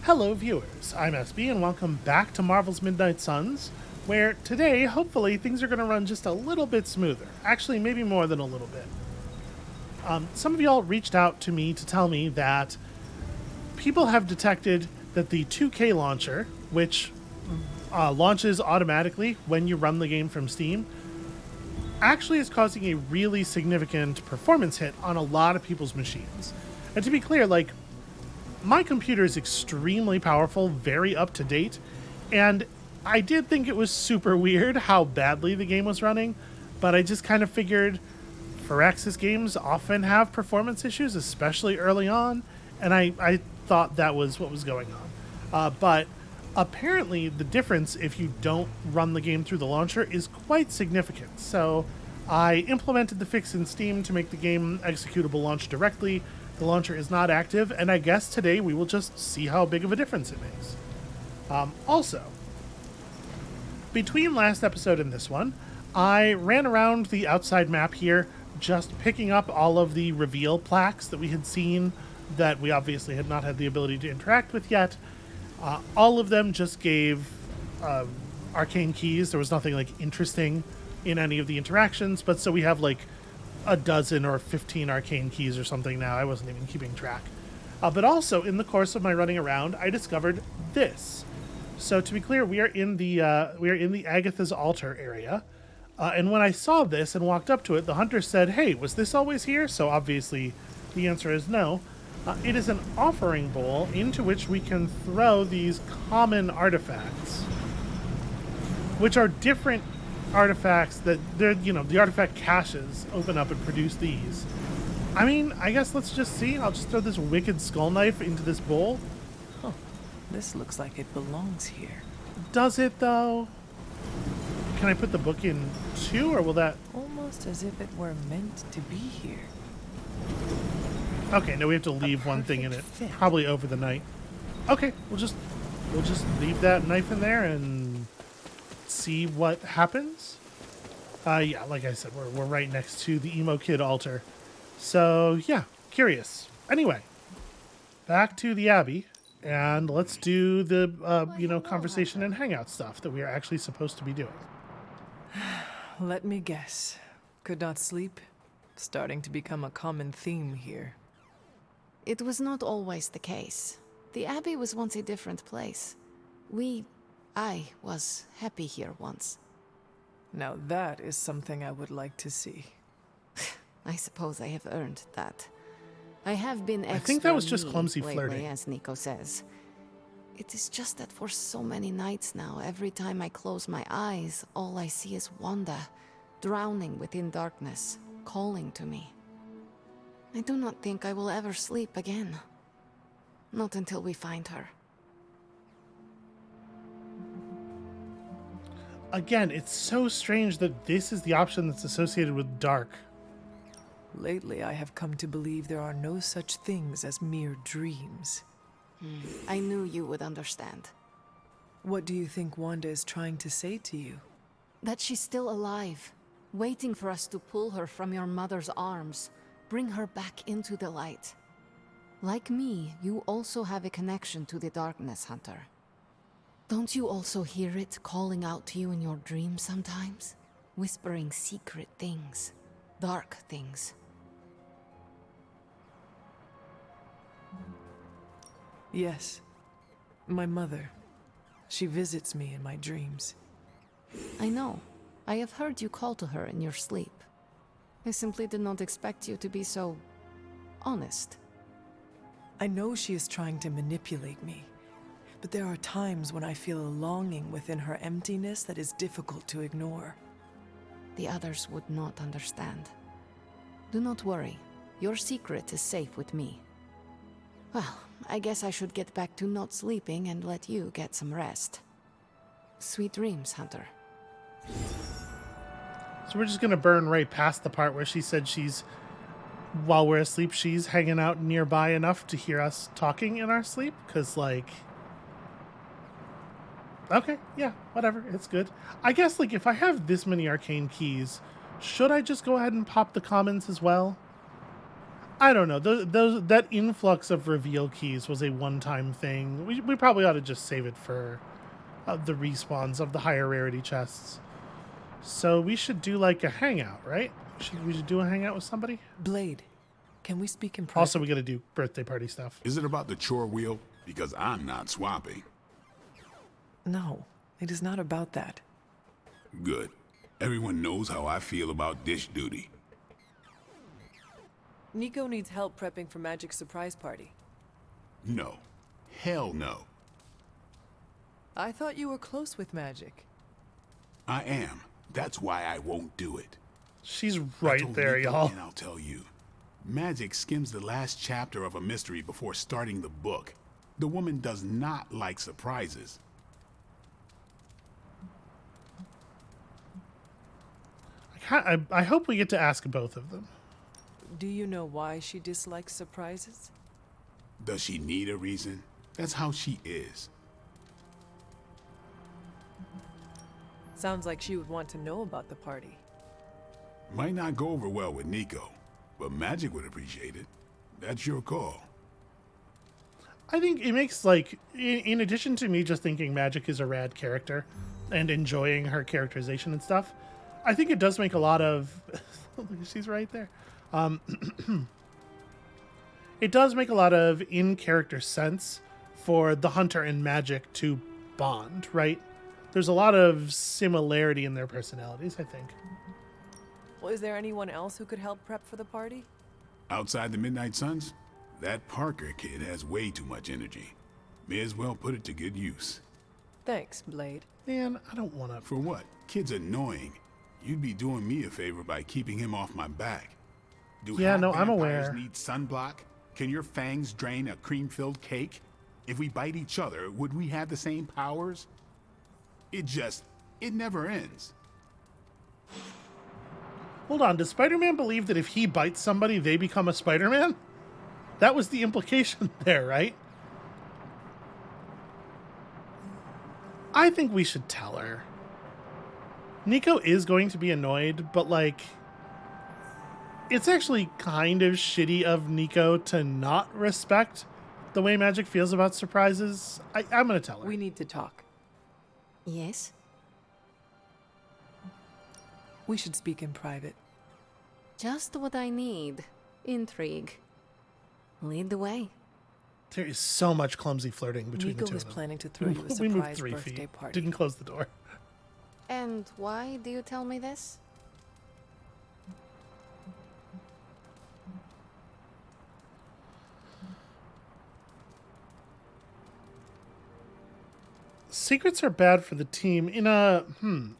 Hello viewers, I'm SB and welcome back to Marvel's Midnight Suns, where today, hopefully, things are going to run just a little bit smoother. Actually, maybe more than a little bit. Some of y'all reached out to me to tell me that people have detected that the 2K launcher, which launches automatically when you run the game from Steam, actually is causing a really significant performance hit on a lot of people's machines. And to be clear, my computer is extremely powerful, very up to date, and I did think it was super weird how badly the game was running, but I just kind of figured Firaxis games often have performance issues, especially early on, and I thought that was what was going on. But apparently the difference if you don't run the game through the launcher is quite significant. So I implemented the fix in Steam to make the game executable launch directly. The launcher is not active, and I guess today we will just see how big of a difference it makes. Also, between last episode and this one, I ran around the outside map here, just picking up all of the reveal plaques that we had seen that we obviously had not had the ability to interact with yet. All of them just gave arcane keys. There was nothing interesting in any of the interactions, but so we have a dozen or 15 arcane keys or something now. I wasn't even keeping track. But also, in the course of my running around, I discovered this. So to be clear, we are in the Agatha's altar area. And when I saw this and walked up to it, the hunter said, "Hey, was this always here?" So obviously, the answer is no. It is an offering bowl into which we can throw these common artifacts, which are different artifacts that they're, the artifact caches open up and produce these. I mean, I guess let's just see. I'll just throw this wicked skull knife into this bowl. Huh. This looks like it belongs here. Does it though? Can I put the book in too, or will that... Almost as if it were meant to be here. Okay, no, we have to leave one thing in it. Fit. Probably over the night. Okay, we'll just leave that knife in there and see what happens. Yeah, like I said, we're right next to the emo kid altar. So yeah, curious. Anyway, back to the Abbey, and let's do the conversation and hangout stuff that we are actually supposed to be doing. Let me guess. Could not sleep? Starting to become a common theme here. It was not always the case. The Abbey was once a different place. I was happy here once. Now that is something I would like to see. I suppose I have earned that. I have been extra I think that was just mean clumsy lately, flirting. as Nico says. It is just that for so many nights now, every time I close my eyes, all I see is Wanda, drowning within darkness, calling to me. I do not think I will ever sleep again. Not until we find her. Again, it's so strange that this is the option that's associated with dark. Lately, I have come to believe there are no such things as mere dreams. I knew you would understand. What do you think Wanda is trying to say to you? That she's still alive, waiting for us to pull her from your mother's arms, bring her back into the light. Like me, you also have a connection to the darkness, Hunter. Don't you also hear it calling out to you in your dreams sometimes? Whispering secret things, dark things. Yes. My mother. She visits me in my dreams. I know. I have heard you call to her in your sleep. I simply did not expect you to be so honest. I know she is trying to manipulate me, but there are times when I feel a longing within her emptiness that is difficult to ignore. The others would not understand. Do not worry. Your secret is safe with me. Well, I guess I should get back to not sleeping and let you get some rest. Sweet dreams, Hunter. So we're just going to burn right past the part where she said while we're asleep, she's hanging out nearby enough to hear us talking in our sleep. Because, okay, yeah, whatever, it's good. I guess, if I have this many arcane keys, should I just go ahead and pop the commons as well? I don't know. That influx of reveal keys was a one-time thing. We probably ought to just save it for the respawns of the higher rarity chests. So we should do like a hangout, right? We should do a hangout with somebody. Blade, can we speak in private? Also, we got to do birthday party stuff. Is it about the chore wheel? Because I'm not swapping. No, it is not about that. Good. Everyone knows how I feel about dish duty. Nico needs help prepping for Magic's surprise party. No. Hell no. I thought you were close with Magic. I am. That's why I won't do it. She's I right told there, Nico, y'all. And I'll tell you. Magic skims the last chapter of a mystery before starting the book. The woman does not like surprises. I hope we get to ask both of them. Do you know why she dislikes surprises? Does she need a reason? That's how she is. Sounds like she would want to know about the party. Might not go over well with Nico, but Magic would appreciate it. That's your call. I think it makes, like, in addition to me just thinking Magic is a rad character and enjoying her characterization and stuff, I think it does make a lot of... She's right there. It does make a lot of in-character sense for the Hunter and Magic to bond, right? There's a lot of similarity in their personalities, I think. Well, is there anyone else who could help prep for the party? Outside the Midnight Suns, that Parker kid has way too much energy. May as well put it to good use. Thanks, Blade. Man, I don't want to... For what? Kid's annoying. You'd be doing me a favor by keeping him off my back. Do Yeah, half no, I'm vampires aware. need sunblock? Can your fangs drain a cream-filled cake? If we bite each other, would we have the same powers? It never ends. Hold on, does Spider-Man believe that if he bites somebody, they become a Spider-Man? That was the implication there, right? I think we should tell her. Nico is going to be annoyed, but, like, it's actually kind of shitty of Nico to not respect the way Magic feels about surprises. I'm going to tell her. We need to talk. Yes? We should speak in private. Just what I need. Intrigue. Lead the way. There is so much clumsy flirting between Nico the two was of them. planning to throw you a We moved surprise 3 birthday feet. party. Didn't close the door. And why do you tell me this? Secrets are bad for the team in a...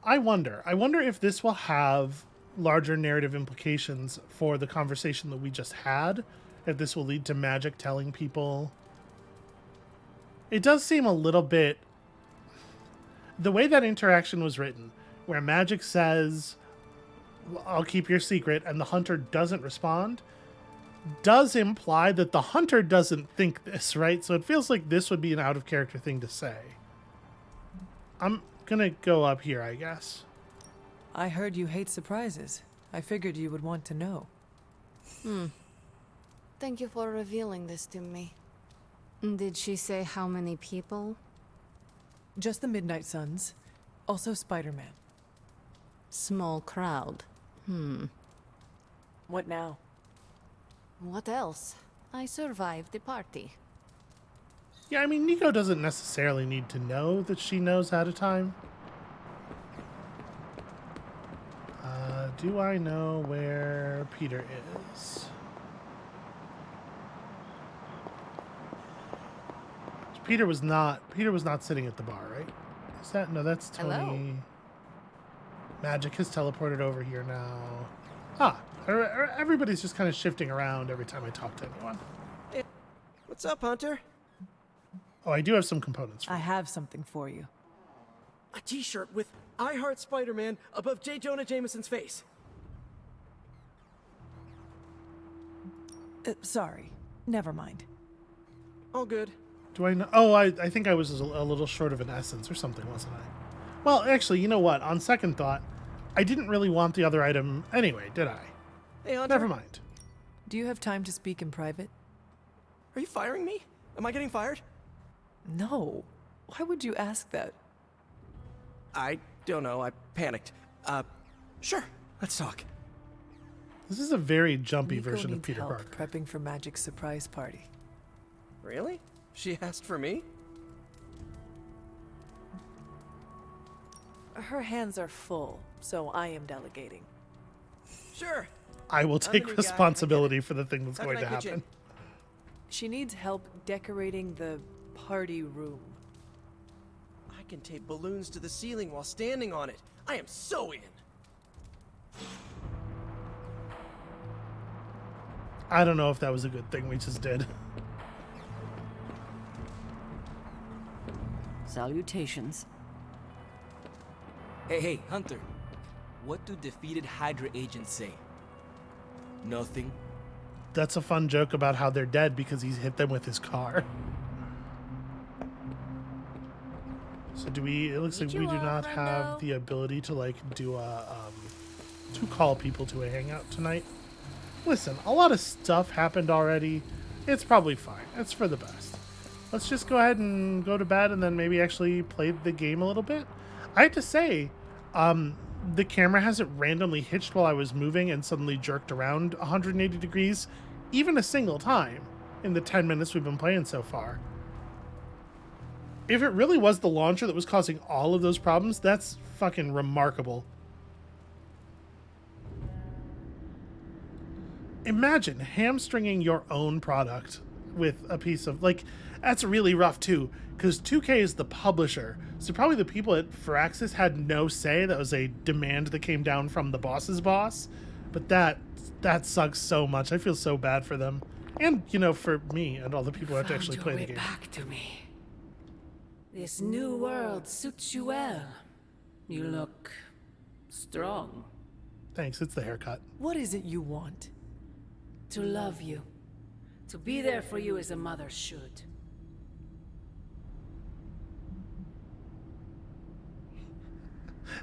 I wonder if this will have larger narrative implications for the conversation that we just had. If this will lead to Magic telling people... It does seem a little bit... The way that interaction was written, where Magic says, I'll keep your secret, and the Hunter doesn't respond, does imply that the Hunter doesn't think this, right? So it feels like this would be an out-of-character thing to say. I'm gonna go up here, I guess. I heard you hate surprises. I figured you would want to know. Thank you for revealing this to me. Did she say how many people? Just the Midnight Suns. Also Spider-Man. Small crowd. What now? What else? I survived the party. Yeah, I mean, Nico doesn't necessarily need to know that she knows ahead of time. Do I know where Peter is? Peter was not sitting at the bar, right? Is that... No, that's Tony. Hello. Magic has teleported over here now. Everybody's just kind of shifting around every time I talk to anyone. Hey, what's up, Hunter? Oh, I do have some components for I you. have something for you. A t-shirt with I Heart Spider-Man above J. Jonah Jameson's face. Sorry. Never mind. All good. Do I know? Oh, I think I was a little short of an essence or something, wasn't I? Well, actually, you know what? On second thought, I didn't really want the other item anyway, did I? Hey, Hunter. Never mind. Do you have time to speak in private? Are you firing me? Am I getting fired? No. Why would you ask that? I don't know. I panicked. Sure. Let's talk. This is a very jumpy Nico version of needs Peter help Parker. prepping for Magic's surprise party. Really? She asked for me? Her hands are full, so I am delegating. Sure. I will the take new guy, responsibility for the thing that's How going can to I pitch happen. She needs help decorating the party room. I can tape balloons to the ceiling while standing on it. I am so in. I don't know if that was a good thing we just did. Salutations. Hey, Hunter. What do defeated Hydra agents say? Nothing. That's a fun joke about how they're dead because he's hit them with his car. So do we, it looks like we do not have the ability to like do a, to call people to a hangout tonight. Listen, a lot of stuff happened already. It's probably fine. It's for the best. Let's just go ahead and go to bed and then maybe actually play the game a little bit. I have to say, the camera hasn't randomly hitched while I was moving and suddenly jerked around 180 degrees, even a single time in the 10 minutes we've been playing so far. If it really was the launcher that was causing all of those problems, that's fucking remarkable. Imagine hamstringing your own product with a piece of, like, that's really rough too, because 2K is the publisher. So probably the people at Firaxis had no say. That was a demand that came down from the boss's boss. But that sucks so much. I feel so bad for them. And, you know, for me and all the people who have to actually play the game. Back to me. This new world suits you well. You look strong. Thanks, it's the haircut. What is it you want? To love you. To be there for you as a mother should.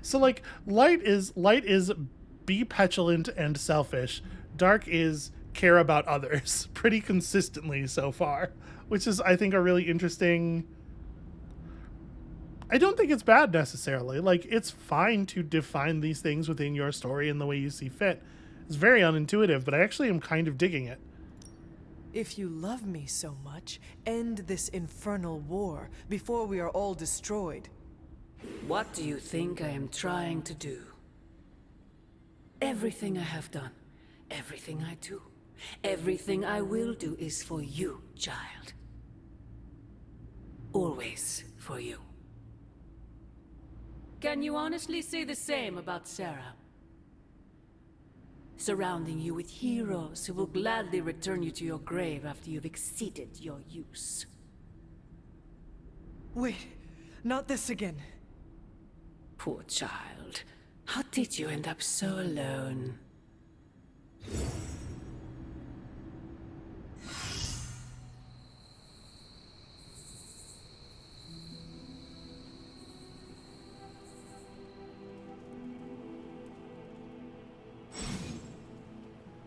So like light is be petulant and selfish. Dark is care about others pretty consistently so far, which is I think a really interesting. I don't think it's bad necessarily. Like it's fine to define these things within your story in the way you see fit. It's very unintuitive, but I actually am kind of digging it. If you love me so much, end this infernal war before we are all destroyed. What do you think I am trying to do? Everything I have done, everything I do, everything I will do is for you, child. Always for you. Can you honestly say the same about Sarah? Surrounding you with heroes who will gladly return you to your grave after you've exceeded your use. Wait, not this again. Poor child. How did you end up so alone?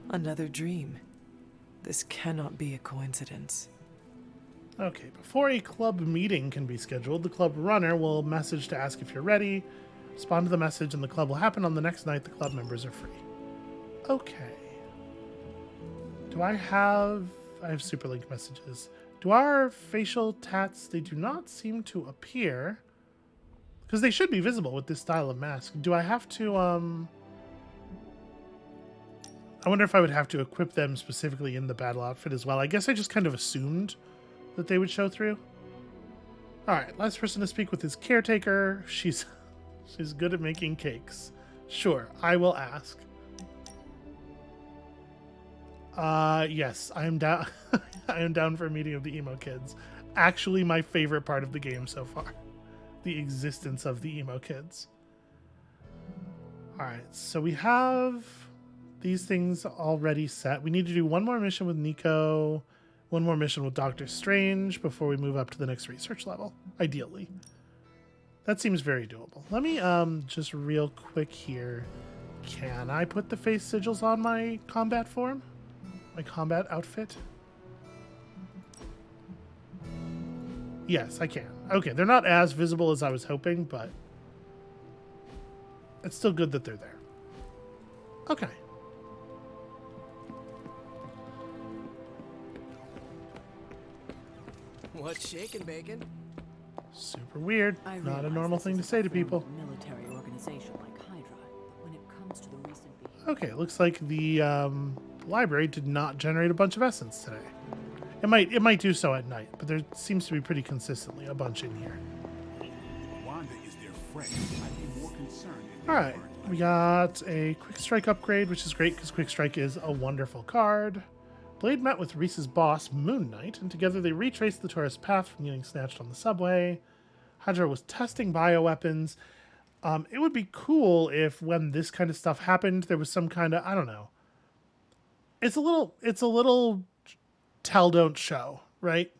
Another dream. This cannot be a coincidence. Okay, before a club meeting can be scheduled, the club runner will message to ask if you're ready. Respond to the message and the club will happen on the next night the club members are free. Okay. Do I have superlinked messages. Do our facial tats, they do not seem to appear. Because they should be visible with this style of mask. Do I have to, I wonder if I would have to equip them specifically in the battle outfit as well. I guess I just kind of assumed that they would show through. All right, last person to speak with is Caretaker. She's good at making cakes. Sure, I will ask. Yes, I am down. I am down for a meeting of the emo kids. Actually, my favorite part of the game so far, the existence of the emo kids. All right, so we have these things already set. We need to do one more mission with Nico, one more mission with Doctor Strange before we move up to the next research level, ideally. That seems very doable. Let me just real quick here. Can I put the face sigils on my combat form? My combat outfit? Yes, I can. Okay, they're not as visible as I was hoping, but it's still good that they're there. Okay. What's shaking, Bacon? Super weird. I Not a realize normal this thing to isn't say a to people. formal military organization like Hydra. When it comes to the recent behavior. Okay, it looks like the library did not generate a bunch of essence today. It might do so at night, but there seems to be pretty consistently a bunch in here. Wanda is their friend. I'd be more concerned if they All right, weren't. we got a Quick Strike upgrade, which is great because Quick Strike is a wonderful card. Blade met with Reese's boss, Moon Knight, and together they retraced the tourist's path from getting snatched on the subway. Hydra was testing bioweapons. It would be cool if when this kind of stuff happened, there was some kind of, I don't know. It's a little tell don't show, right?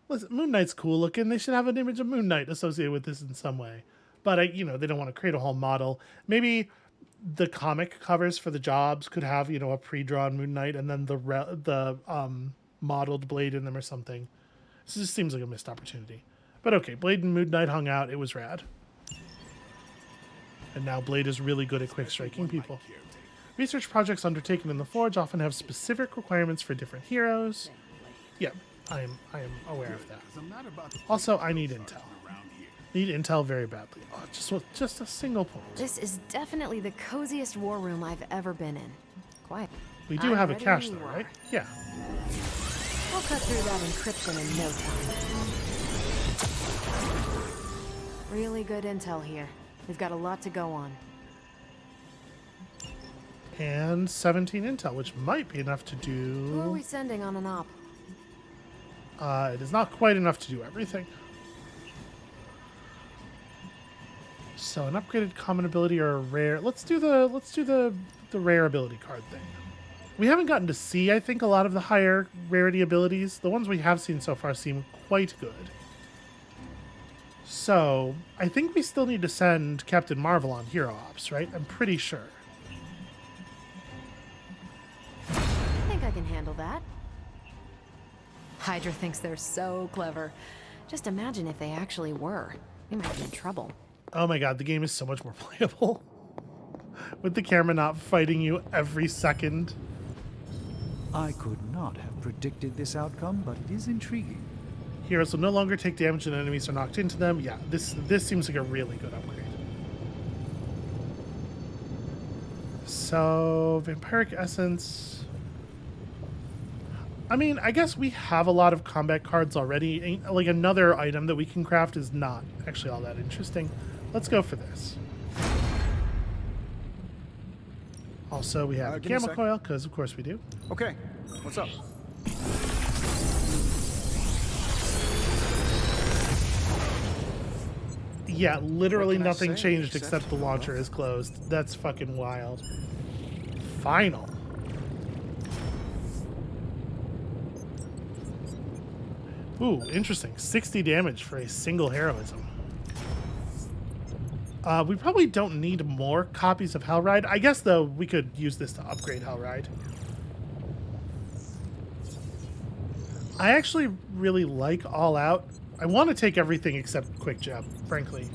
Listen, Moon Knight's cool looking. They should have an image of Moon Knight associated with this in some way. But they don't want to create a whole model. Maybe the comic covers for the jobs could have, a pre-drawn Moon Knight and then the modeled Blade in them or something. This just seems like a missed opportunity. But okay, Blade and Moon Knight hung out. It was rad. And now Blade is really good at quick striking people. Research projects undertaken in the Forge often have specific requirements for different heroes. Yeah, I am aware of that. 'Cause I'm not about to play Also, I need intel. around here. Need intel very badly. Oh, just a single point. This is definitely the coziest war room I've ever been in. Quiet. We do I'm have a ready cache when though, you right? are. Yeah. We'll cut through that encryption in no time. Really good intel here. We've got a lot to go on. And 17 intel, which might be enough to Who are do... we sending on an op? It is not quite enough to do everything. So an upgraded common ability or a rare... Let's do the rare ability card thing. We haven't gotten to see, I think, a lot of the higher rarity abilities. The ones we have seen so far seem quite good. So, I think we still need to send Captain Marvel on Hero Ops, right? I'm pretty sure. I think I can handle that. Hydra thinks they're so clever. Just imagine if they actually were. We might be in trouble. Oh my god, the game is so much more playable. With the camera not fighting you every second. I could not have predicted this outcome, but it is intriguing. Heroes will no longer take damage when enemies are knocked into them. Yeah, this seems like a really good upgrade. So, Vampiric Essence. I mean, I guess we have a lot of combat cards already. Like, another item that we can craft is not actually all that interesting. Let's go for this. Also, we have give me a Gamma sec. Coil, because of course we do. Okay, what's up? Yeah, literally What can I nothing say changed except except the launcher is closed. That's fucking wild. Final. Ooh, interesting. 60 damage for a single heroism. We probably don't need more copies of Hellride. I guess, though, we could use this to upgrade Hellride. I actually really like All Out. I want to take everything except Quick Jab, frankly.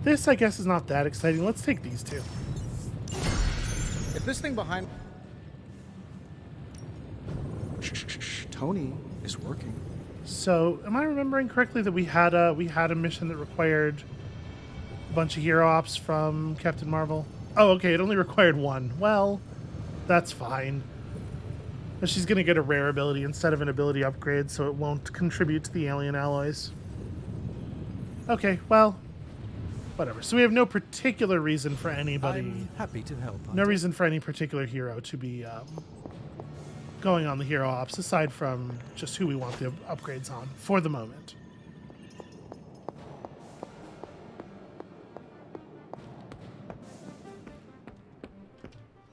This, I guess, is not that exciting. Let's take these two. If this thing behind Tony is working. So, am I remembering correctly that we had a mission that required a bunch of hero ops from Captain Marvel? Oh, okay, it only required one. Well, that's fine. But she's going to get a rare ability instead of an ability upgrade, so it won't contribute to the alien alloys. Okay, well, whatever. So we have no particular reason for anybody... I'm happy to help. No Hunter. reason for any particular hero to be going on the hero ops, aside from just who we want the upgrades on, for the moment.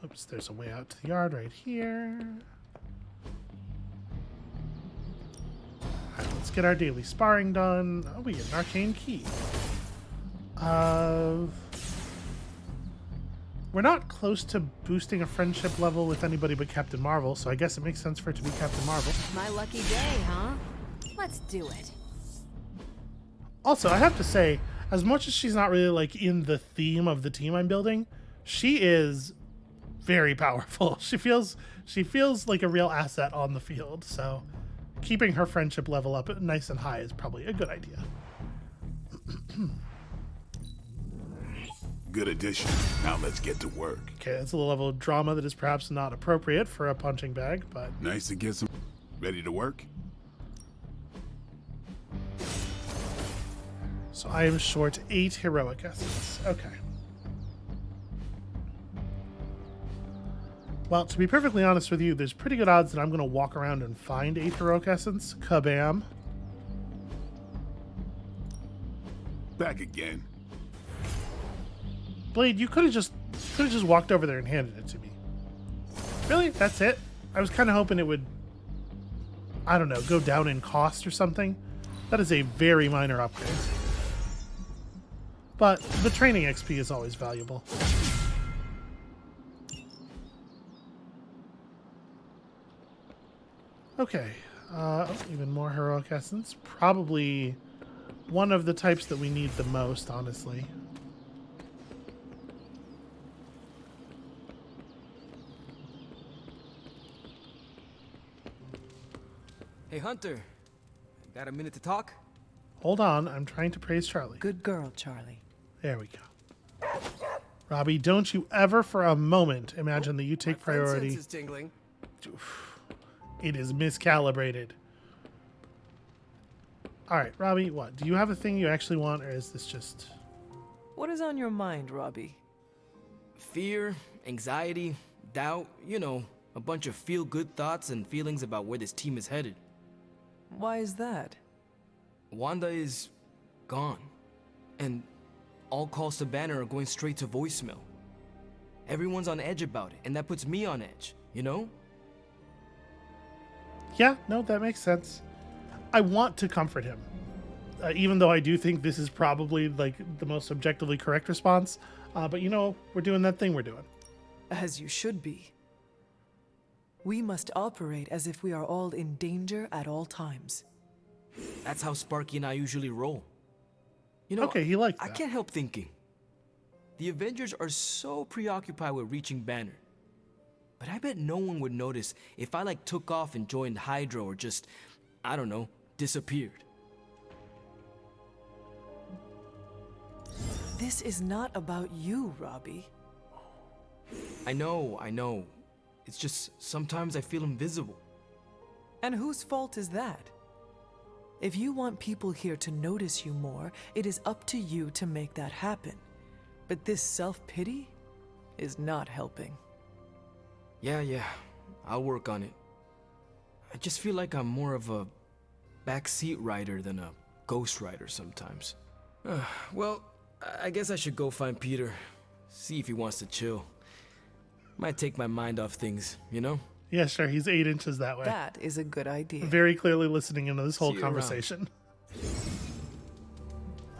Oops, there's a way out to the yard right here. Alright, let's get our daily sparring done. Oh, we get an arcane key. We're not close to boosting a friendship level with anybody but Captain Marvel, so I guess it makes sense for it to be Captain Marvel. My lucky day, huh? Let's do it. Also, I have to say, as much as she's not really like in the theme of the team I'm building, she is very powerful. She feels like a real asset on the field, so keeping her friendship level up nice and high is probably a good idea. Good addition. Now let's get to work. Okay, that's a level of drama that is perhaps not appropriate for a punching bag, but... Nice to get some... Ready to work? So I am short 8 heroic essence. Okay. Well, to be perfectly honest with you, there's pretty good odds that I'm going to walk around and find 8 heroic essence. Kabam. Back again. Blade, you could have just walked over there and handed it to me. Really? That's it? I was kind of hoping it would, I don't know, go down in cost or something. That is a very minor upgrade. But the training XP is always valuable. Okay. Even more heroic essence. Probably one of the types that we need the most, honestly. Hey, Hunter. Got a minute to talk? Hold on, I'm trying to praise Charlie. Good girl, Charlie. There we go. Robbie, don't you ever for a moment imagine that you take priority. Sense is tingling. It is miscalibrated. All right, Robbie, what? Do you have a thing you actually want, or is this just... What is on your mind, Robbie? Fear, anxiety, doubt, you know, a bunch of feel-good thoughts and feelings about where this team is headed. Why is that? Wanda is gone, and all calls to Banner are going straight to voicemail. Everyone's on edge about it, and that puts me on edge, you know? Yeah, no, that makes sense. I want to comfort him, even though I do think this is probably like the most objectively correct response. But you know, we're doing that thing we're doing. As you should be. We must operate as if we are all in danger at all times. That's how Sparky and I usually roll. You know, Okay, he liked I that. can't help thinking. The Avengers are so preoccupied with reaching Banner. But I bet no one would notice if I like took off and joined Hydra or just, I don't know, disappeared. This is not about you, Robbie. I know. It's just sometimes I feel invisible. And whose fault is that? If you want people here to notice you more, it is up to you to make that happen. But this self-pity is not helping. Yeah, I'll work on it. I just feel like I'm more of a backseat rider than a ghost rider sometimes. Well, I guess I should go find Peter, see if he wants to chill. Might take my mind off things, you know? Yeah, sure, he's 8 inches that way. That is a good idea. Very clearly listening into this whole See you around. conversation.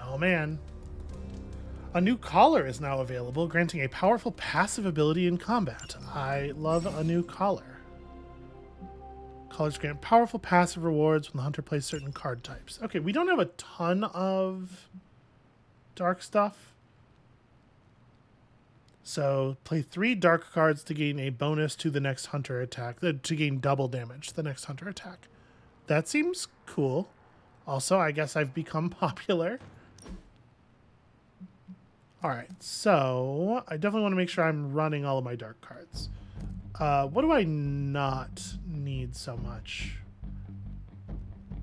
Oh man. A new collar is now available, granting a powerful passive ability in combat. I love a new collar. Collars grant powerful passive rewards when the hunter plays certain card types. Okay, we don't have a ton of dark stuff. So play 3 dark cards to gain a bonus to the next hunter attack, to gain double damage to the next hunter attack. That seems cool. Also, I guess I've become popular. All right, so I definitely want to make sure I'm running all of my dark cards. What do I not need so much?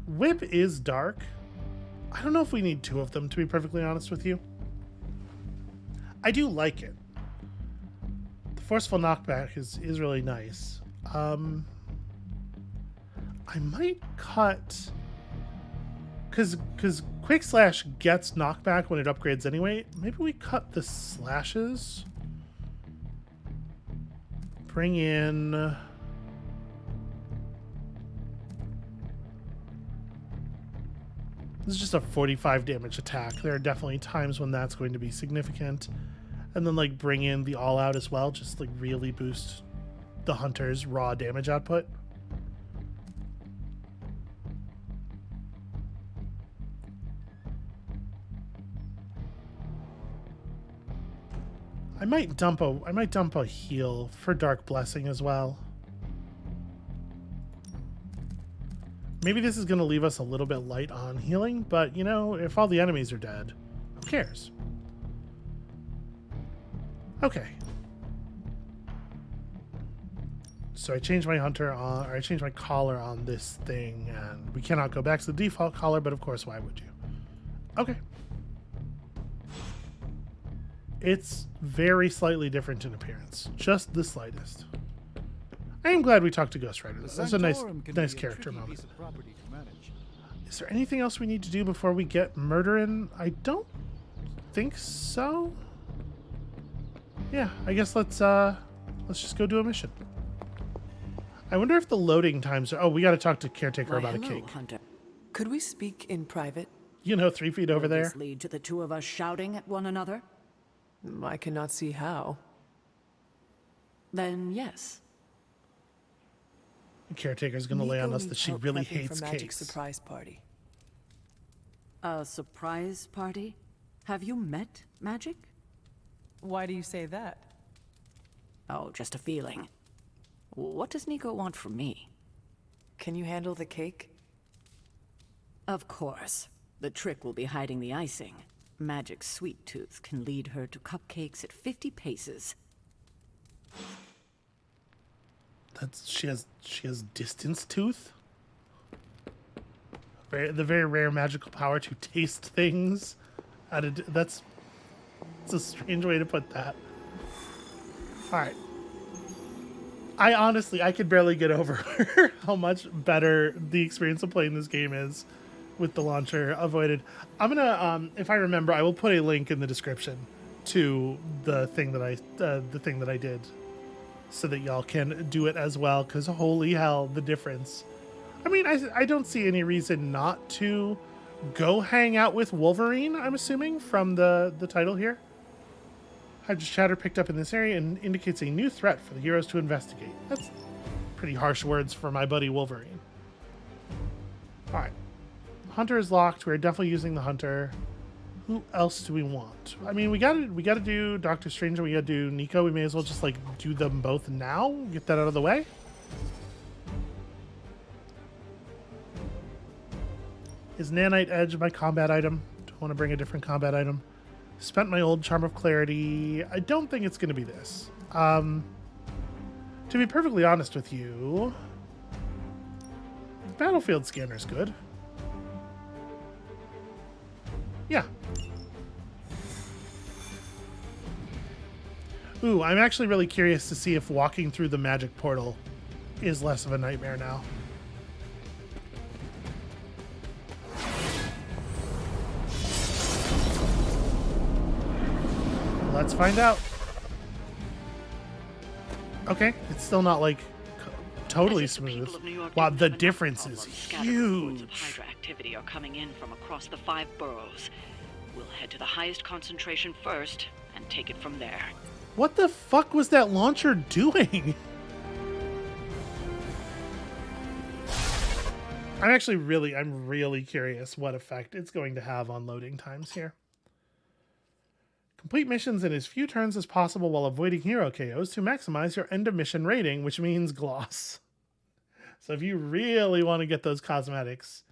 Whip is dark. I don't know if we need 2 of them, to be perfectly honest with you. I do like it. The forceful knockback is really nice. I might cut... Because Quick Slash gets knockback when it upgrades anyway. Maybe we cut the slashes. Bring in... This is just a 45 damage attack. There are definitely times when that's going to be significant. And then like bring in the all out as well, just like really boost the hunter's raw damage output. I might dump a heal for Dark Blessing as well. Maybe this is going to leave us a little bit light on healing, but you know, if all the enemies are dead, who cares? Okay. So I changed my hunter on, or I changed my collar on this thing, and we cannot go back to the default collar, but of course, why would you? Okay. It's very slightly different in appearance, just the slightest. I am glad we talked to Ghost Rider, though. That's a nice character moment. Is there anything else we need to do before we get murdering? I don't think so. Yeah, I guess let's just go do a mission. I wonder if the loading times are... Oh, we got to talk to Caretaker about a cake. Hunter. Could we speak in private? You know, 3 feet over there. This lead to the two of us shouting at one another? I cannot see how. Then yes. The Caretaker's going to lay on us that she really prepping hates for Magic cakes. surprise party. A surprise party? Have you met Magic? Why do you say that? Oh, just a feeling. What does Nico want from me? Can you handle the cake? Of course. The trick will be hiding the icing. Magic's sweet tooth can lead her to cupcakes at 50 paces. She has distance tooth. The very rare magical power to taste things. That's a strange way to put that. All right. I could barely get over how much better the experience of playing this game is with the launcher avoided. I'm gonna, if I remember, I will put a link in the description to the thing that I did, so that y'all can do it as well. Because holy hell, the difference. I mean, I don't see any reason not to go hang out with Wolverine. I'm assuming from the title here. Hydra's chatter picked up in this area and indicates a new threat for the heroes to investigate. That's pretty harsh words for my buddy Wolverine. All right. Hunter is locked. We're definitely using the hunter. Who else do we want? I mean, we gotta do Doctor Strange and we gotta do Nico. We may as well just like do them both now. Get that out of the way. Is Nanite Edge my combat item? Do I want to bring a different combat item? Spent my old Charm of Clarity. I don't think it's going to be this. To be perfectly honest with you, Battlefield Scanner's good. Yeah. Ooh, I'm actually really curious to see if walking through the magic portal is less of a nightmare now. Let's find out. Okay, it's still not like totally smooth. Wow, the difference is huge. Of Hydra activity are coming in from across the 5 boroughs. We'll head to the highest concentration first and take it from there. What the fuck was that launcher doing? I'm really curious what effect it's going to have on loading times here. Complete missions in as few turns as possible while avoiding hero KOs to maximize your end of mission rating, which means gloss. So if you really want to get those cosmetics,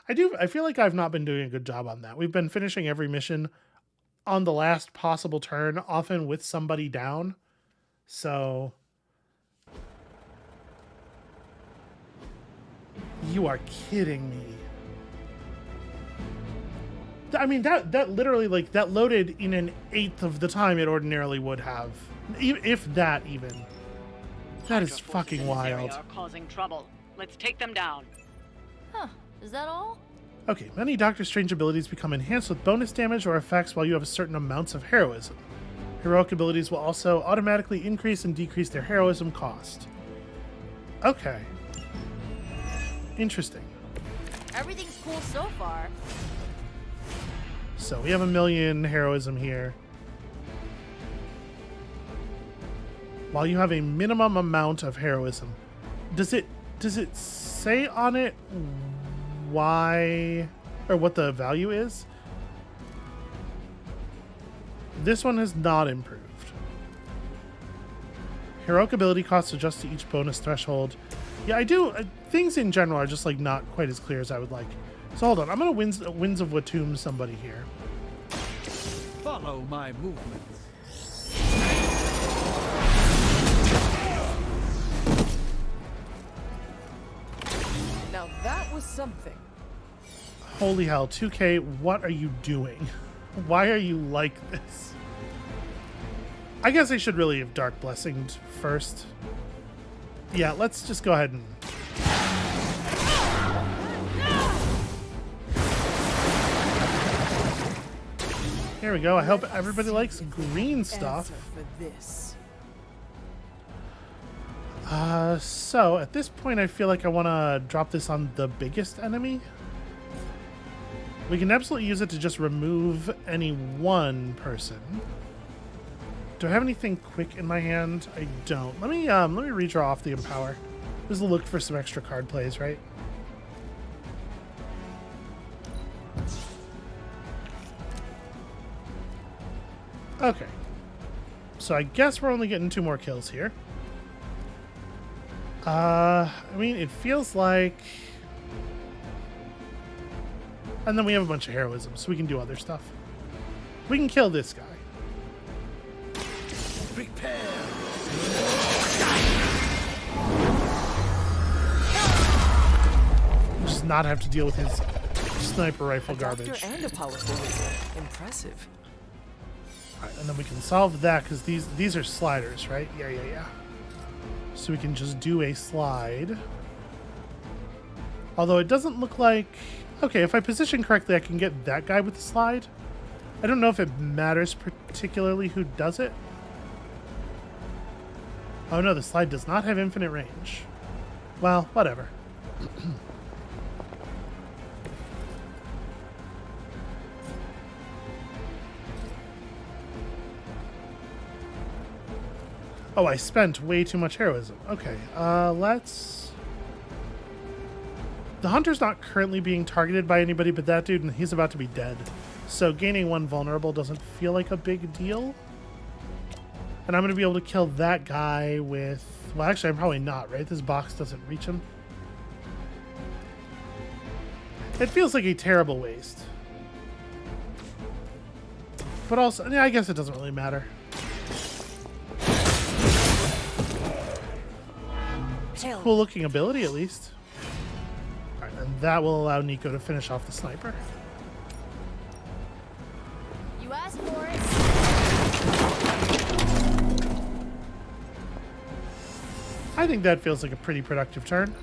I feel like I've not been doing a good job on that. We've been finishing every mission on the last possible turn, often with somebody down. So you are kidding me. I mean, that literally, like, that loaded in an 1/8 of the time it ordinarily would have. If that even. That is fucking wild. Are causing trouble. Let's take them down. Huh. Is that all? Okay, many Doctor Strange abilities become enhanced with bonus damage or effects while you have a certain amounts of heroism. Heroic abilities will also automatically increase and decrease their heroism cost. Okay. Interesting. Everything's cool so far. So we have 1,000,000 heroism here. while you have a minimum amount of heroism. Does it say on it why or what the value is? This one has not improved. Heroic ability costs adjust to each bonus threshold. Yeah, I do. Things in general are just like not quite as clear as I would like. So hold on, I'm gonna Winds of Watum somebody here. Follow my movements. Now that was something. Holy hell, 2K, what are you doing? Why are you like this? I guess I should really have Dark Blessinged first. Yeah, let's just go ahead and... Here we go. I hope everybody likes green stuff. So at this point I feel like I want to drop this on the biggest enemy. We can absolutely use it to just remove any one person. Do I have anything quick in my hand? I don't. Let me redraw off the Empower. Just look for some extra card plays, right? Okay. So I guess we're only getting 2 more kills here. I mean, it feels like... And then we have a bunch of heroism, so we can do other stuff. We can kill this guy. Prepare. Just not have to deal with his sniper rifle garbage. Doctor and a powerful wizard. Impressive. Alright, and then we can solve that because these are sliders, right? Yeah. So we can just do a slide. Although it doesn't look like... Okay, if I position correctly, I can get that guy with the slide. I don't know if it matters particularly who does it. Oh no, the slide does not have infinite range. Well, whatever. Oh, I spent way too much heroism. Okay, let's... The Hunter's not currently being targeted by anybody but that dude, and he's about to be dead. So gaining 1 vulnerable doesn't feel like a big deal. And I'm going to be able to kill that guy with... Well, actually, I'm probably not, right? This box doesn't reach him. It feels like a terrible waste. But also, yeah, I guess it doesn't really matter. Cool looking ability, at least. Alright, and that will allow Nico to finish off the sniper. You asked for it. I think that feels like a pretty productive turn.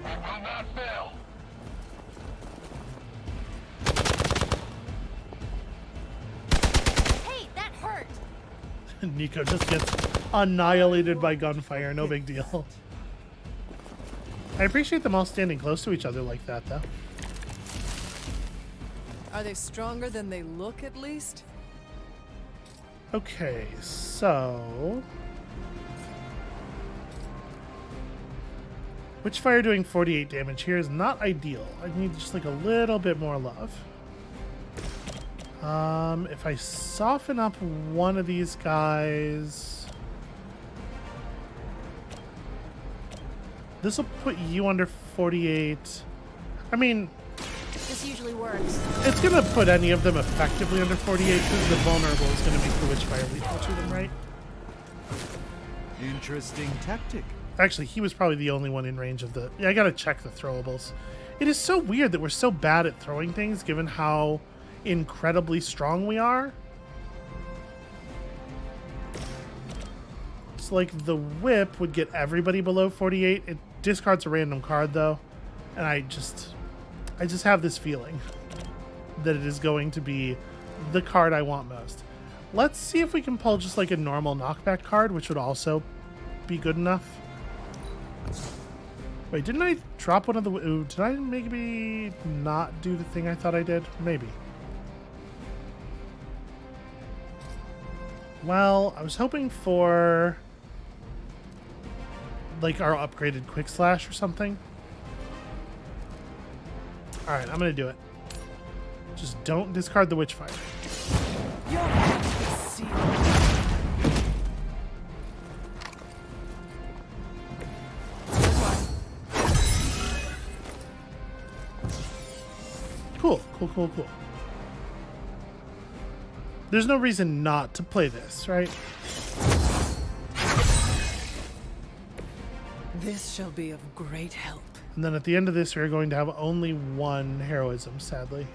I will not fail. Hey, that hurt. Nico just gets annihilated by gunfire. No big deal. I appreciate them all standing close to each other like that, though. Are they stronger than they look, at least? Okay, so... Witchfire doing 48 damage here is not ideal. I need just like a little bit more love. If I soften up one of these guys... This will put you under 48. I mean... This usually works. It's going to put any of them effectively under 48 because the vulnerable is going to make the Witchfire lethal to them, right? Interesting tactic. Actually, he was probably the only one in range of the... Yeah, I gotta check the throwables. It is so weird that we're so bad at throwing things, given how incredibly strong we are. It's like the whip would get everybody below 48. It discards a random card, though. And I just have this feeling that it is going to be the card I want most. Let's see if we can pull just like a normal knockback card, which would also be good enough. Wait, didn't I drop one of the... Ooh, did I maybe not do the thing I thought I did? Maybe. Well, I was hoping for like our upgraded quick slash or something. All right, I'm gonna do it. Just don't discard the witchfire. Your match is sealed. Cool, cool, cool, cool. There's no reason not to play this, right? This shall be of great help. And then at the end of this, we're going to have only one heroism, sadly.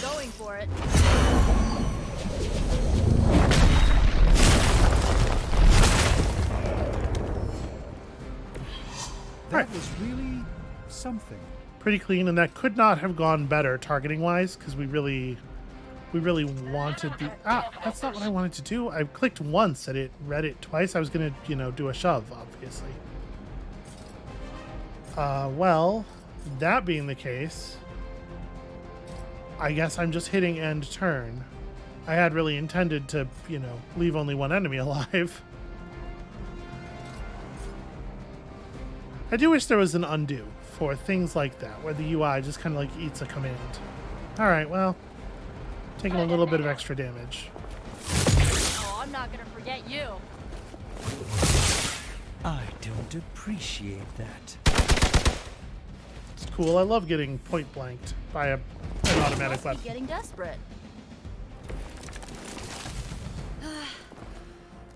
Going for it. That was really something. Pretty clean, and that could not have gone better targeting-wise, because we really wanted the... Ah, that's not what I wanted to do. I clicked once and it read it twice. I was going to, you know, do a shove, obviously. Well, that being the case, I guess I'm just hitting end turn. I had really intended to, you know, leave only one enemy alive. I do wish there was an undo for things like that, where the UI just kind of like eats a command. Alright, well, taking a little bit of extra damage. Oh, I'm not gonna forget you. I don't appreciate that. It's cool. I love getting point blanked by an automatic Must be weapon. getting desperate.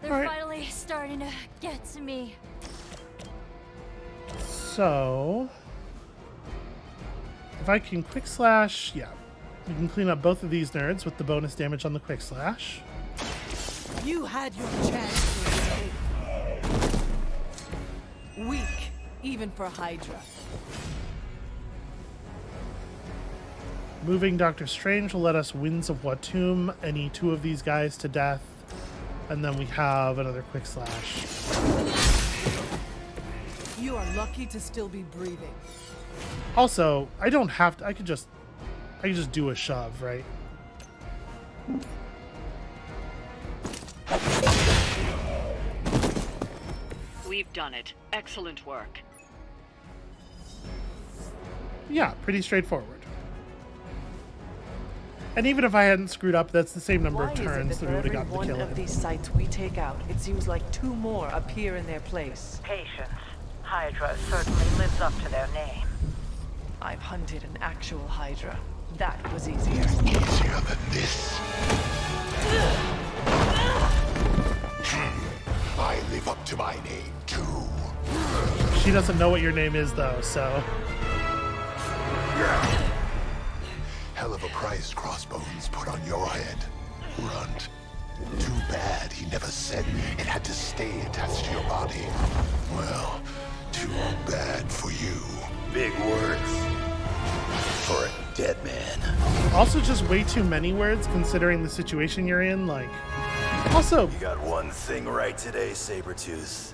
They're All right. finally starting to get to me. So, if I can quick slash, yeah, we can clean up both of these nerds with the bonus damage on the quick slash. You had your chance to escape. Weak, even for Hydra. Moving Doctor Strange will let us Winds of Watum any two of these guys to death, and then we have another quick slash. You are lucky to still be breathing. Also, I don't have to. I could just do a shove, right? We've done it. Excellent work. Yeah, pretty straightforward. And even if I hadn't screwed up, that's the same number Why of is it turns that that we for would have every gotten the one kill of in. these sites we take out, it seems like two more appear in their place? Patience. Hydra certainly lives up to their name. I've hunted an actual Hydra. That was easier. Easier than this. I live up to my name, too. She doesn't know what your name is, though, so... Hell of a price Crossbones put on your head, Runt. Too bad he never said it had to stay attached to your body. Well, too bad for you. Big words for a dead man. Also just way too many words, considering the situation you're in, like... Also... You got one thing right today, Sabretooth.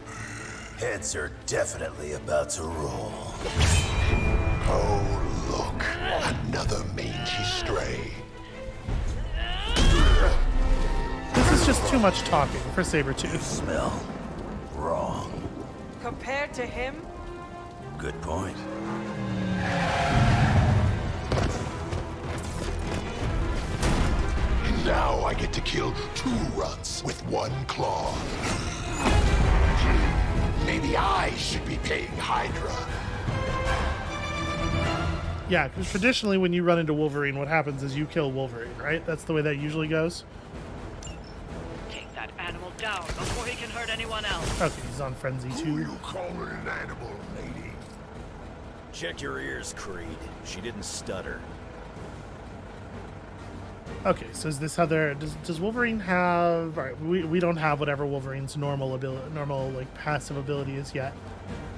Heads are definitely about to roll. Oh, look. Another mangy stray. This is just too much talking for Sabretooth. Smell wrong. Compared to him, Good point. Now I get to kill two runts with one claw. Maybe I should be paying Hydra. Yeah, because traditionally when you run into Wolverine, what happens is you kill Wolverine, right? That's the way that usually goes. Take that animal down before he can hurt anyone else. Okay, he's on Frenzy Who too. you calling an animal, lady? Check your ears, Creed. She didn't stutter. Okay, so is this how they're... Does Wolverine have... Alright, we don't have whatever Wolverine's normal like, passive ability is yet.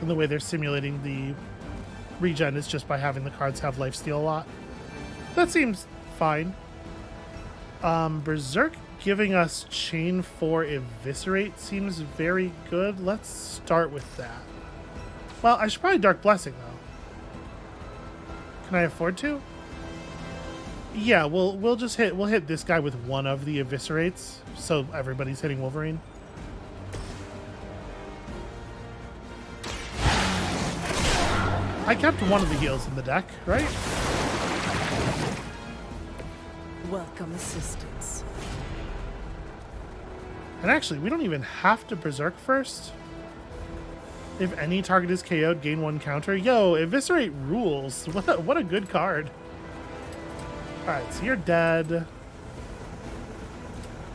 And the way they're simulating the regen is just by having the cards have lifesteal a lot. That seems fine. Berserk giving us Chain 4 Eviscerate seems very good. Let's start with that. Well, I should probably Dark Blessing, though. Can I afford to? Yeah, we'll hit this guy with one of the eviscerates, so everybody's hitting Wolverine. I kept one of the heals in the deck, right? Welcome assistance. And actually, we don't even have to berserk first. If any target is KO'd, gain 1 counter. Yo, eviscerate rules. What a good card. Alright, so you're dead.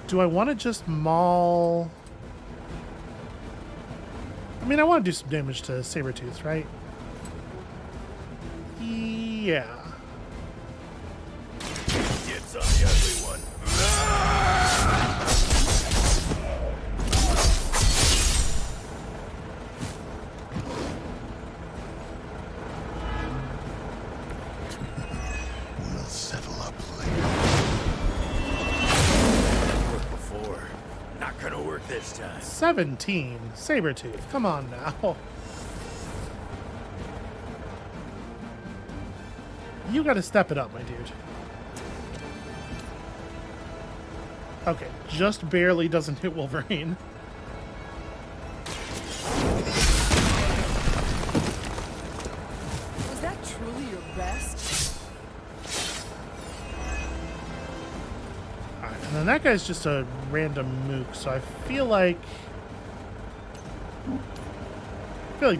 Do I want to just maul? I mean, I want to do some damage to Sabretooth, right? Yeah. It's on the ugly one. We'll settle up later. Worked before. Not gonna work this time. 17. Sabretooth. Come on now. You gotta step it up, my dude. Okay, just barely doesn't hit Wolverine. Was that truly your best? Alright, and then that guy's just a random mook, so I feel like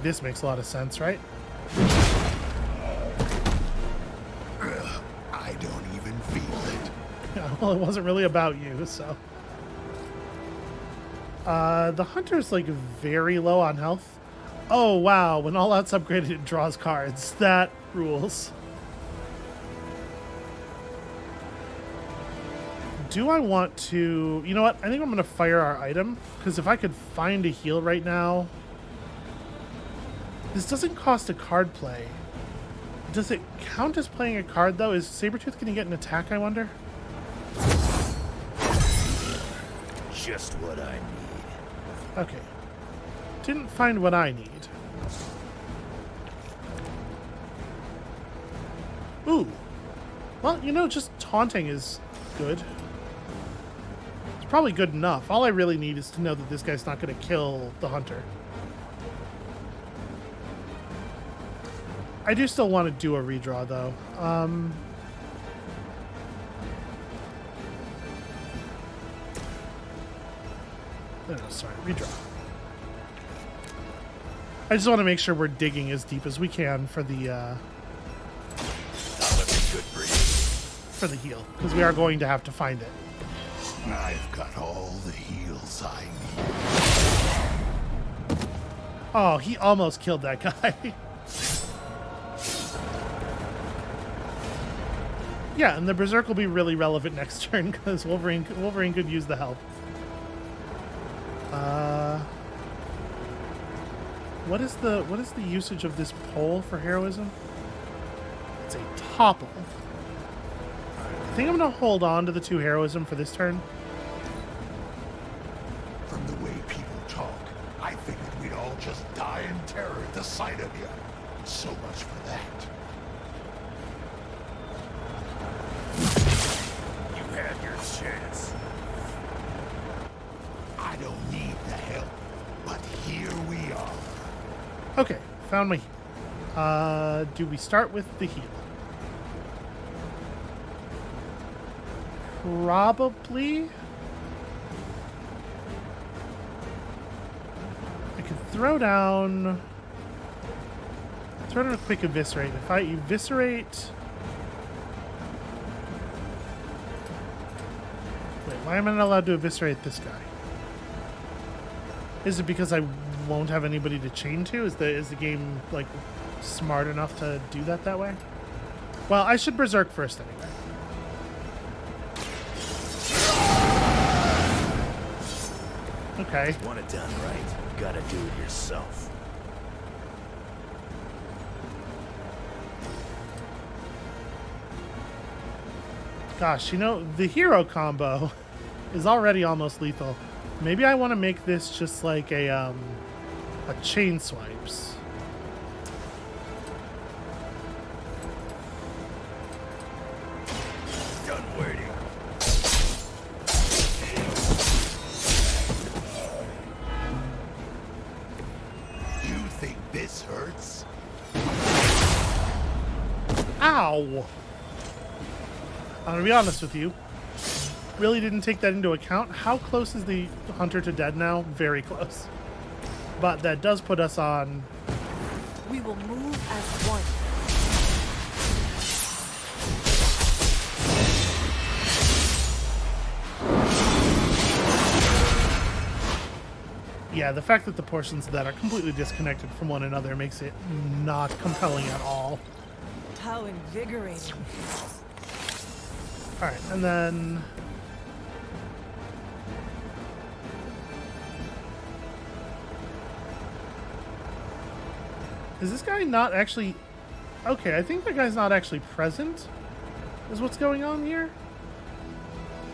this makes a lot of sense, right? I don't even feel it. Yeah, well, it wasn't really about you, so. The hunter's like very low on health. Oh wow, when all out's upgraded it draws cards. That rules. Do I want to... You know what? I think I'm going to fire our item, because if I could find a heal right now... This doesn't cost a card play. Does it count as playing a card, though? Is Sabretooth going to get an attack, I wonder? Just what I need. Okay. Didn't find what I need. Ooh. Well, you know, just taunting is good. It's probably good enough. All I really need is to know that this guy's not going to kill the hunter. I do still want to do a redraw, though. No, sorry, redraw. I just want to make sure we're digging as deep as we can for the for the heal, because we are going to have to find it. I've got all the heals I need. Oh, he almost killed that guy. Yeah, and the Berserk will be really relevant next turn because Wolverine could use the help. What is the usage of this pole for heroism? It's a topple. I think I'm gonna hold on to the 2 heroism for this turn. From the way people talk, I figured we'd all just die in terror at the sight of you. So much for that. You had your chance. I don't need the help, but here we are. Okay, found my heal. Do we start with the heal? Probably. I could throw down a quick eviscerate. If I eviscerate... Wait, why am I not allowed to eviscerate this guy? Is it because I won't have anybody to chain to? Is the game like smart enough to do that way? Well, I should berserk first anyway. Okay. Want it done right, you gotta do it yourself. Gosh, you know, the hero combo is already almost lethal. Maybe I want to make this just like a chain swipes. This hurts. Ow! I'm gonna be honest with you. Really didn't take that into account. How close is the hunter to dead now? Very close. But that does put us on... We will move as one. Yeah, the fact that the portions of that are completely disconnected from one another makes it not compelling at all. How invigorating. Alright, and then... Is this guy not actually... Okay, I think that guy's not actually present, is what's going on here.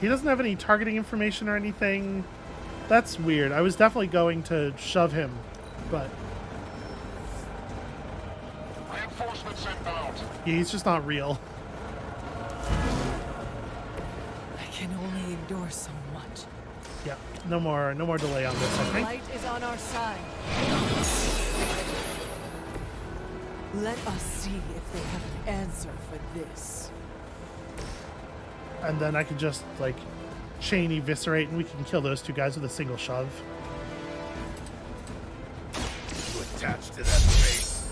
He doesn't have any targeting information or anything. That's weird. I was definitely going to shove him, but... Reinforcements inbound. Yeah, he's just not real. I can only endure so much. Yeah, no more delay on this, I think. Light is on our side. Let us see if they have an answer for this. And then I can just, like, chain eviscerate, and we can kill those two guys with a single shove. You attached to that face.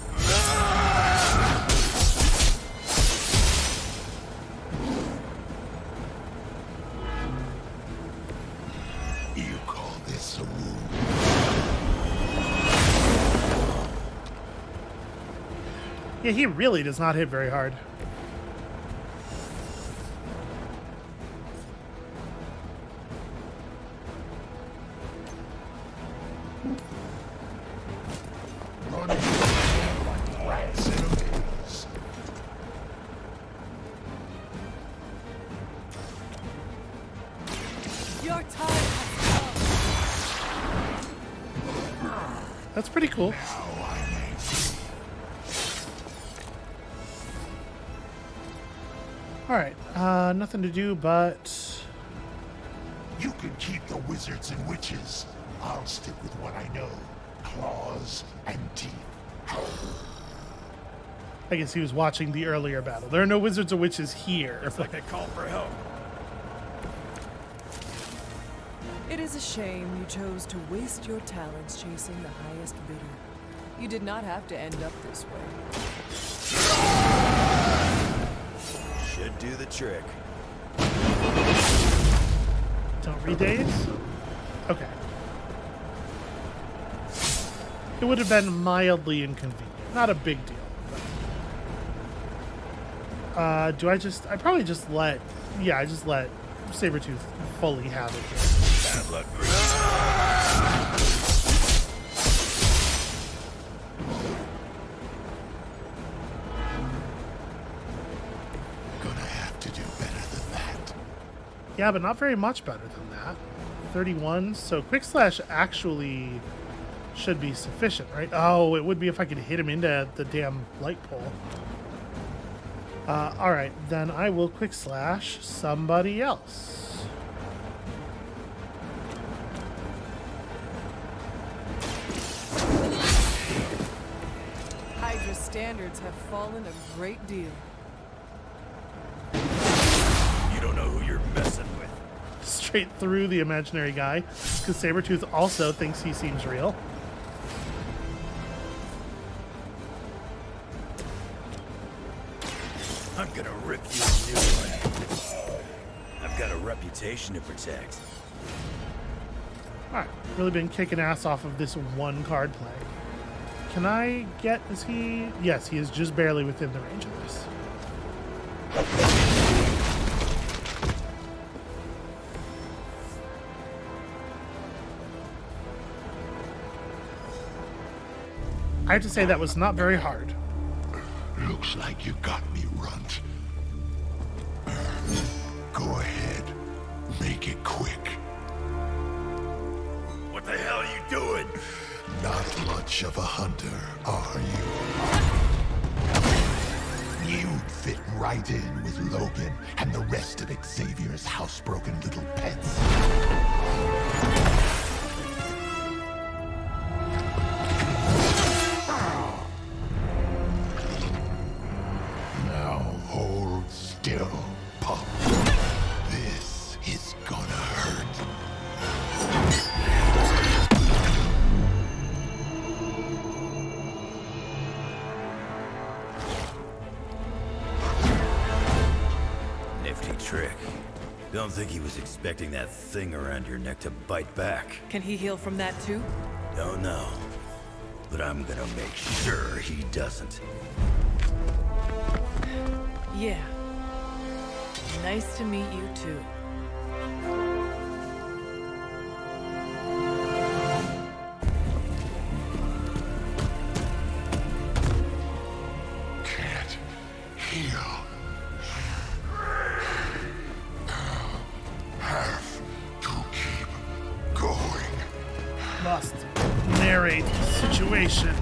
You call this a wound? Yeah, he really does not hit very hard. Your time has come. That's pretty cool. Alright, nothing to do but... You can keep the wizards and witches. I'll stick with what I know. Claws and teeth. I guess he was watching the earlier battle. There are no wizards or witches here. It's like a call for help. It is a shame you chose to waste your talents chasing the highest bidder. You did not have to end up this way. Should do the trick. Don't redaze? Okay. It would have been mildly inconvenient. Not a big deal. But... I probably just let... Yeah, I just let Sabretooth fully have it here. Bad luck for Gonna have to do better than that. Yeah, but not very much better than that. 31, so Quick Slash actually should be sufficient, right? Oh, it would be if I could hit him into the damn light pole. Alright, then I will Quick Slash somebody else. Hydra standards have fallen a great deal. You don't know who you're messing with. Straight through the imaginary guy, because Sabretooth also thinks he seems real. I'm gonna rip you a new one. I've got a reputation to protect. Alright, really been kicking ass off of this one card play. Can I get, is he? Yes, he is just barely within the range of this. I have to say that was not very hard. Looks like you got me, Runt. Go ahead. Make it quick. What the hell are you doing? Not much of a hunter, are you? You'd fit right in with Logan and the rest of Xavier's housebroken little pets. trick. Don't think he was expecting that thing around your neck to bite back. Can he heal from that too? Don't know. But I'm gonna make sure he doesn't. Yeah. Nice to meet you too. Can't heal. Have to keep going. Must narrate the situation.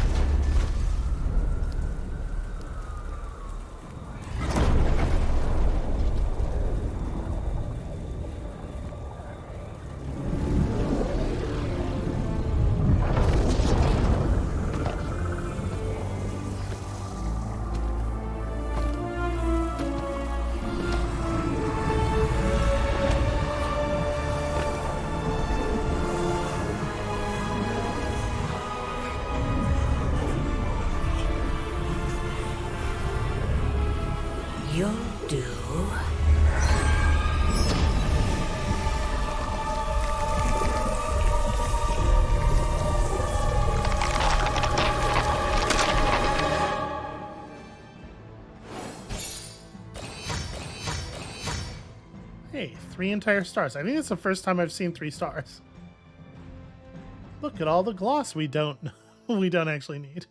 You'll do. Hey, 3 entire stars. I think it's the first time I've seen 3 stars. Look at all the gloss we don't actually need.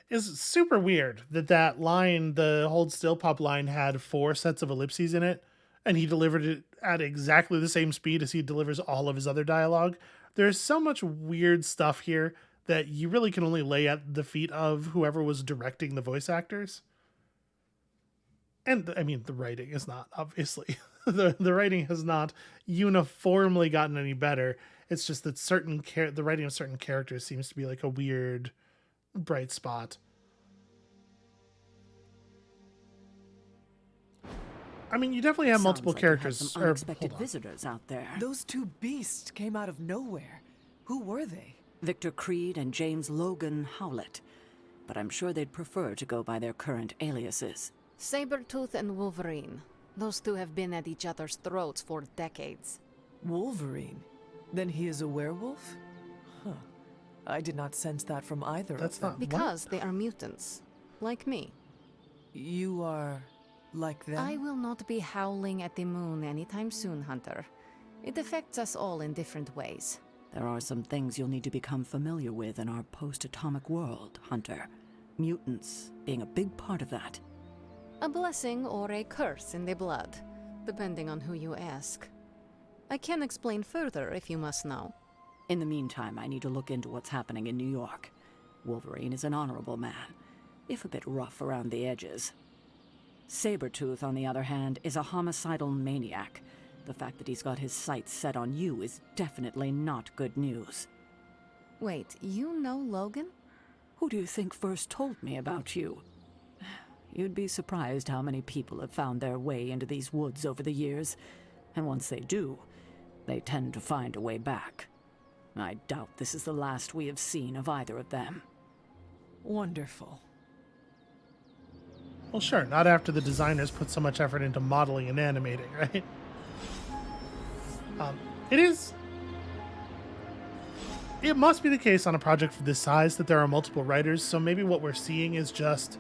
It's super weird that line, the hold still pop line, had 4 sets of ellipses in it, and he delivered it at exactly the same speed as he delivers all of his other dialogue. There's so much weird stuff here that you really can only lay at the feet of whoever was directing the voice actors. And I mean, the writing is not, obviously. the writing has not uniformly gotten any better. It's just that the writing of certain characters seems to be like a weird bright spot. I mean, you definitely have multiple Sounds like you had characters. some unexpected visitors out there. Those 2 beasts came out of nowhere. Who were they? Victor Creed and James Logan Howlett. But I'm sure they'd prefer to go by their current aliases. Sabretooth and Wolverine. Those 2 have been at each other's throats for decades. Wolverine? Then he is a werewolf? Huh. I did not sense that from either of them. Because they are mutants. Like me. You are like them? I will not be howling at the moon anytime soon, Hunter. It affects us all in different ways. There are some things you'll need to become familiar with in our post-atomic world, Hunter. Mutants being a big part of that. A blessing or a curse in the blood, depending on who you ask. I can explain further if you must know. In the meantime, I need to look into what's happening in New York. Wolverine is an honorable man, if a bit rough around the edges. Sabretooth, on the other hand, is a homicidal maniac. The fact that he's got his sights set on you is definitely not good news. Wait, you know Logan? Who do you think first told me about you? You'd be surprised how many people have found their way into these woods over the years, and once they do, they tend to find a way back. I doubt this is the last we have seen of either of them. Wonderful. Well, sure, not after the designers put so much effort into modeling and animating, right? It must be the case on a project of this size that there are multiple writers, so maybe what we're seeing is just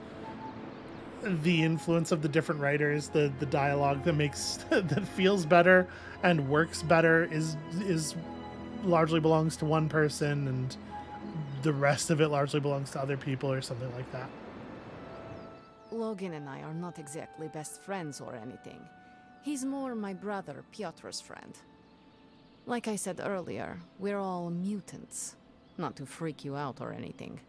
the influence of the different writers, the dialogue that makes that feels better and works better is largely belongs to one person, and the rest of it largely belongs to other people or something like that. Logan and I are not exactly best friends or anything. He's more my brother Piotr's friend. Like I said earlier, we're all mutants. Not to freak you out or anything.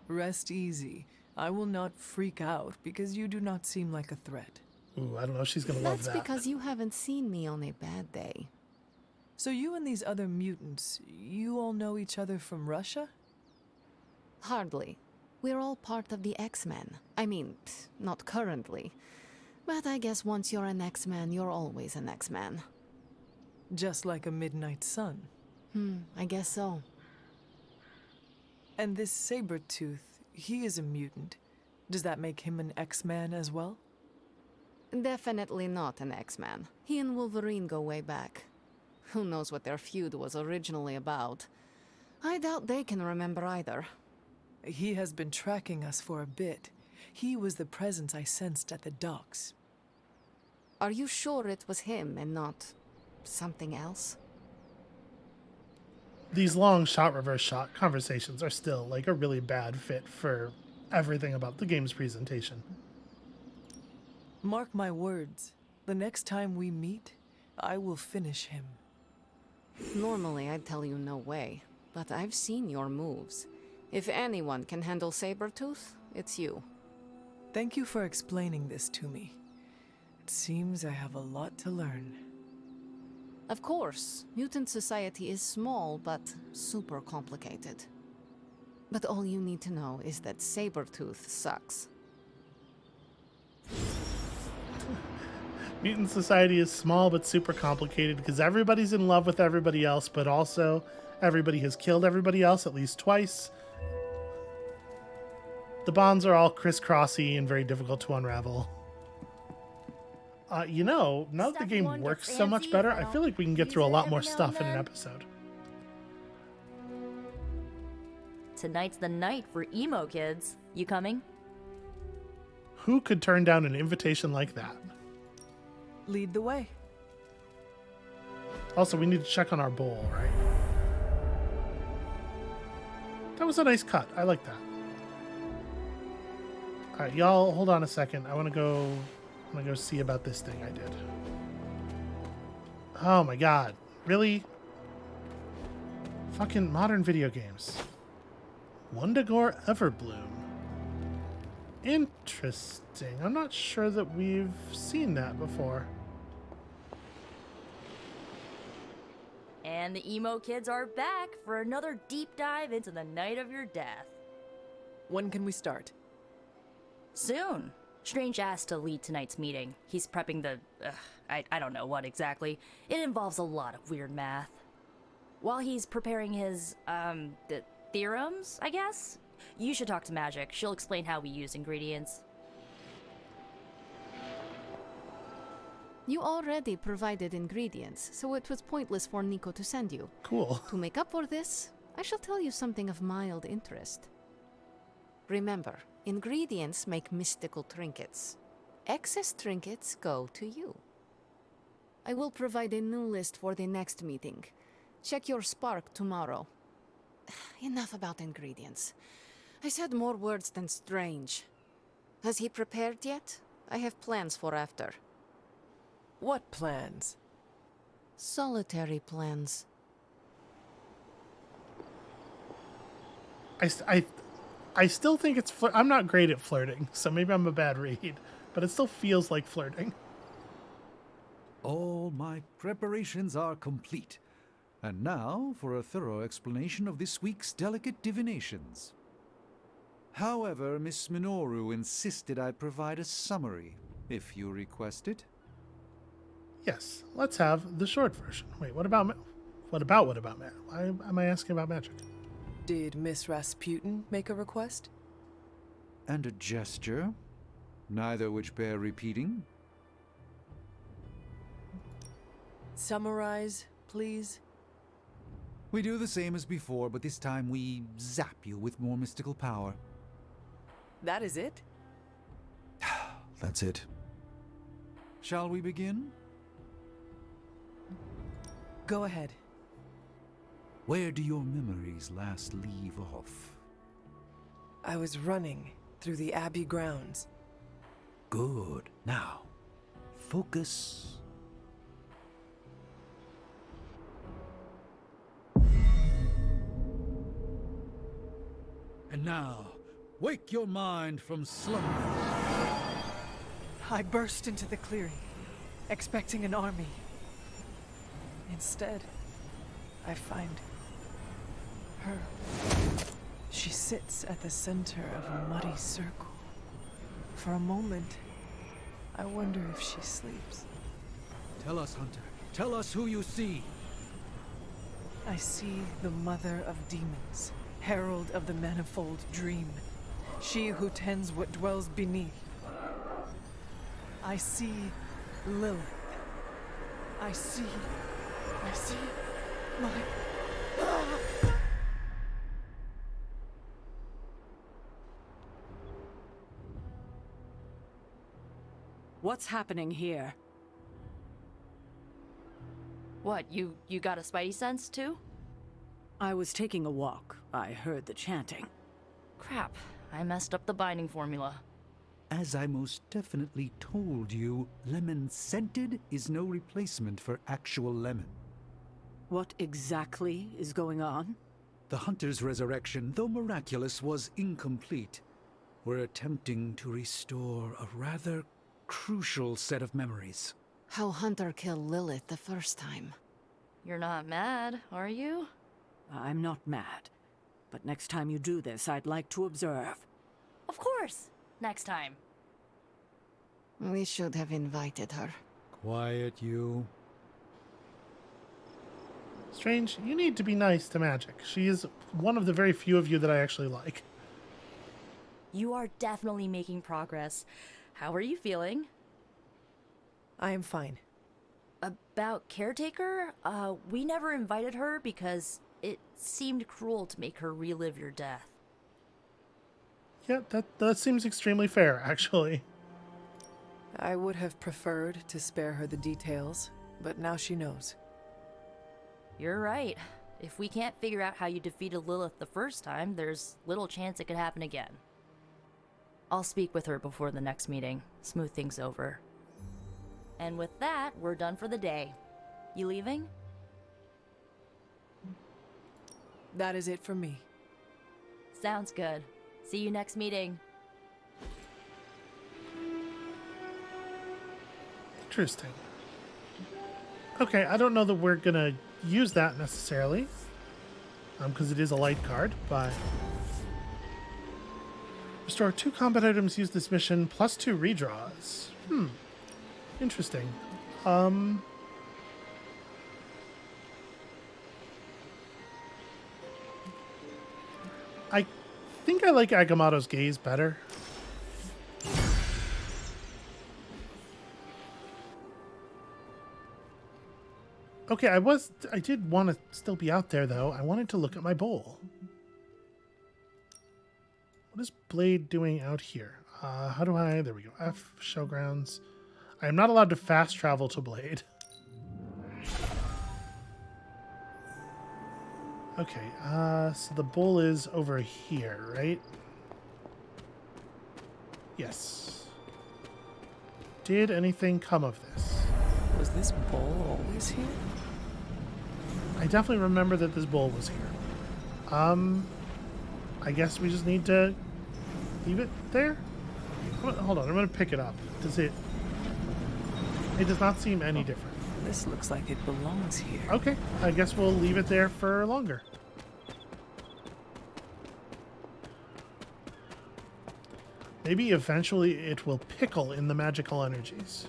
Rest easy. I will not freak out because you do not seem like a threat. Ooh, I don't know if she's gonna love that. That's because you haven't seen me on a bad day. So you and these other mutants, you all know each other from Russia? Hardly. We're all part of the X-Men. I mean, not currently. But I guess once you're an X-Man, you're always an X-Man. Just like a midnight sun. I guess so. And this Sabretooth, he is a mutant. Does that make him an X-Man as well? Definitely not an X-Man. He and Wolverine go way back. Who knows what their feud was originally about? I doubt they can remember either. He has been tracking us for a bit. He was the presence I sensed at the docks. Are you sure it was him and not something else? These long shot reverse shot conversations are still like a really bad fit for everything about the game's presentation. Mark my words. The next time we meet, I will finish him. Normally I'd tell you no way, but I've seen your moves. If anyone can handle Sabretooth, it's you. Thank you for explaining this to me. It seems I have a lot to learn. Of course, mutant society is small, but super complicated. But all you need to know is that Sabretooth sucks. Mutant society is small but super complicated because everybody's in love with everybody else, but also everybody has killed everybody else at least twice. The bonds are all crisscrossy and very difficult to unravel. Now that the game works so much better, I feel like we can get through a lot more stuff in an episode. Tonight's the night for emo kids. You coming? Who could turn down an invitation like that? Lead the way. Also, we need to check on our bowl, right? That was a nice cut. I like that. All right, y'all, hold on a second. I want to go see about this thing I did. Oh my god. Really? Fucking modern video games. Wundagore Everbloom. Interesting. I'm not sure that we've seen that before. And the emo kids are back for another deep dive into the night of your death. When can we start? Soon. Strange asked to lead tonight's meeting. He's prepping the... I don't know what exactly. It involves a lot of weird math. While he's preparing his, the theorems, I guess? You should talk to Magic. She'll explain how we use ingredients. You already provided ingredients, so it was pointless for Nico to send you. Cool. To make up for this, I shall tell you something of mild interest. Remember, ingredients make mystical trinkets. Excess trinkets go to you. I will provide a new list for the next meeting. Check your spark tomorrow. Enough about ingredients. I said more words than strange. Has he prepared yet? I have plans for after. What plans? Solitary plans. I still think it's... I'm not great at flirting, so maybe I'm a bad read, but it still feels like flirting. All my preparations are complete. And now for a thorough explanation of this week's delicate divinations. However, Miss Minoru insisted I provide a summary, if you request it. Yes, let's have the short version. Wait, what about magic? Why am I asking about magic? Did Miss Rasputin make a request? And a gesture, neither which bear repeating. Summarize, please. We do the same as before, but this time we zap you with more mystical power. That is it? That's it. Shall we begin? Go ahead. Where do your memories last leave off? I was running through the abbey grounds. Good. Now, focus. And now, wake your mind from slumber. I burst into the clearing, expecting an army. Instead, I find her. She sits at the center of a muddy circle. For a moment, I wonder if she sleeps. Tell us, Hunter. Tell us who you see. I see the mother of demons, herald of the manifold dream, she who tends what dwells beneath. I see Lilith. I see my... What's happening here? What, you got a spidey sense too? I was taking a walk. I heard the chanting. Crap, I messed up the binding formula. As I most definitely told you, lemon scented is no replacement for actual lemon. What exactly is going on? The hunter's resurrection, though miraculous, was incomplete. We're attempting to restore a rather crucial set of memories. How Hunter killed Lilith the first time. You're not mad, are you? I'm not mad. But next time you do this, I'd like to observe. Of course! Next time. We should have invited her. Quiet, you. Strange, you need to be nice to Magic. She is one of the very few of you that I actually like. You are definitely making progress. How are you feeling? I am fine. About Caretaker? We never invited her because it seemed cruel to make her relive your death. Yeah, that seems extremely fair, actually. I would have preferred to spare her the details, but now she knows. You're right. If we can't figure out how you defeated Lilith the first time, there's little chance it could happen again. I'll speak with her before the next meeting, smooth things over. And with that, we're done for the day. You leaving? That is it for me. Sounds good. See you next meeting. Interesting. Okay, I don't know that we're gonna use that necessarily, because it is a light card, but... Restore 2 combat items used this mission, plus 2 redraws. Interesting. I think I like Agamotto's Gaze better. Okay, I did want to still be out there, though. I wanted to look at my bowl. What is Blade doing out here? How do I... There we go. F, Showgrounds. I am not allowed to fast travel to Blade. Okay, so the bowl is over here, right? Yes. Did anything come of this? Was this bowl always here? I definitely remember that this bowl was here. I guess we just need to leave it there? Hold on, I'm going to pick it up. Does it... It does not seem any different. This looks like it belongs here. Okay, I guess we'll leave it there for longer. Maybe eventually it will pickle in the magical energies.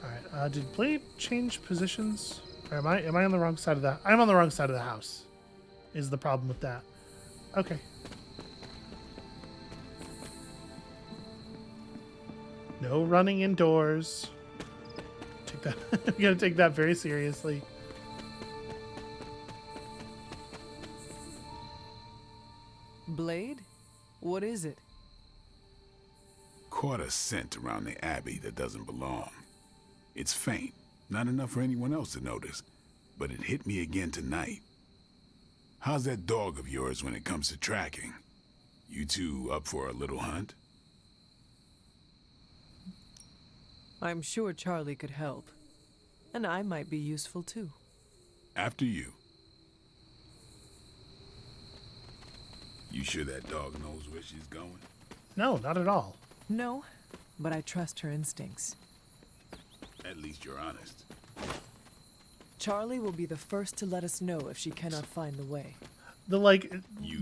Alright, did Blade change positions? Or am I on the wrong side of that? I'm on the wrong side of the house, is the problem with that. Okay. No running indoors. Take that. I'm gonna take that very seriously. Blade? What is it? Caught a scent around the abbey that doesn't belong. It's faint, not enough for anyone else to notice, but it hit me again tonight. How's that dog of yours when it comes to tracking? You two up for a little hunt? I'm sure Charlie could help. And I might be useful too. After you. You sure that dog knows where she's going? No, not at all. No, but I trust her instincts. At least you're honest. Charlie will be the first to let us know if she cannot find the way. The, like,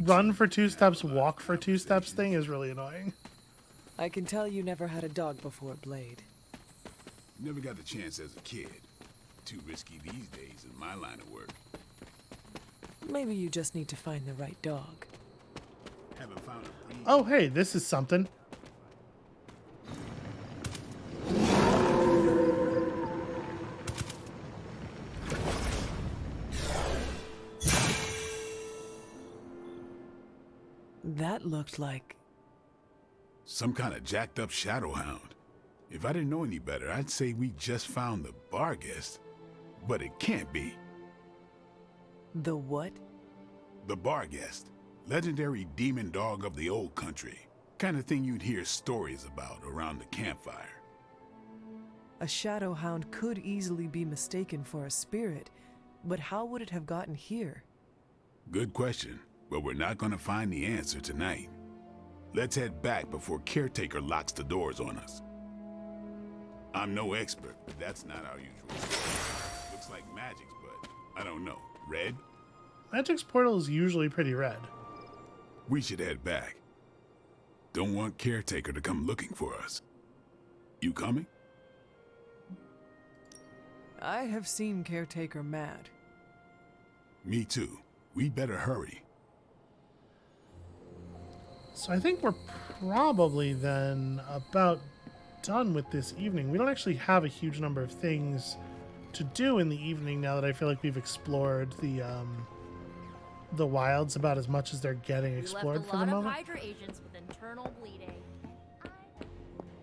run for 2 steps, walk for 2 steps thing is really annoying. I can tell you never had a dog before, Blade. Never got the chance as a kid. Too risky these days in my line of work. Maybe you just need to find the right dog. Haven't found a breed. Oh, hey, this is something. That looked like... Some kind of jacked up shadow hound. If I didn't know any better, I'd say we just found the bar guest. But it can't be. The what? The bar guest. Legendary demon dog of the old country. Kind of thing you'd hear stories about around the campfire. A shadow hound could easily be mistaken for a spirit, but how would it have gotten here? Good question, but we're not gonna find the answer tonight. Let's head back before Caretaker locks the doors on us. I'm no expert, but that's not our usual. Looks like magic's, but I don't know. Red? Magic's portal is usually pretty red. We should head back. Don't want Caretaker to come looking for us. You coming? I have seen Caretaker mad. Me too. We better hurry. So I think we're probably then about done with this evening. We don't actually have a huge number of things to do in the evening now that I feel like we've explored the wilds about as much as they're getting explored for the moment. We left a lot of Hydra agents with internal bleeding.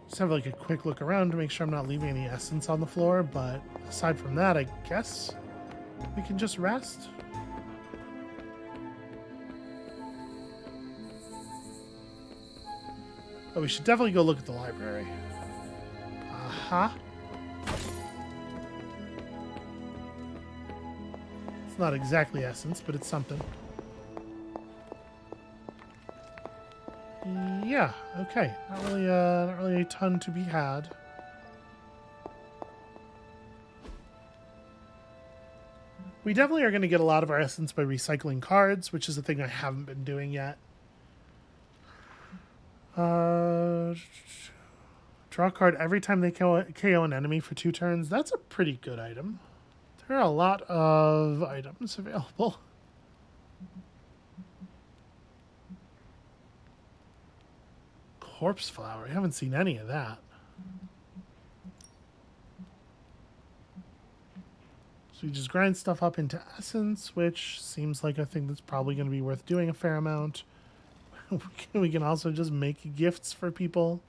Just have like a quick look around to make sure I'm not leaving any essence on the floor, but aside from that, I guess we can just rest. Oh, we should definitely go look at the library. Aha. It's not exactly essence, but it's something. Yeah, okay. Not really a ton to be had. We definitely are going to get a lot of our essence by recycling cards, which is a thing I haven't been doing yet. Draw a card every time they KO an enemy for 2 turns. That's a pretty good item. There are a lot of items available. Corpse flower. I haven't seen any of that. So we just grind stuff up into essence, which seems like a thing that's probably going to be worth doing a fair amount. We can also just make gifts for people.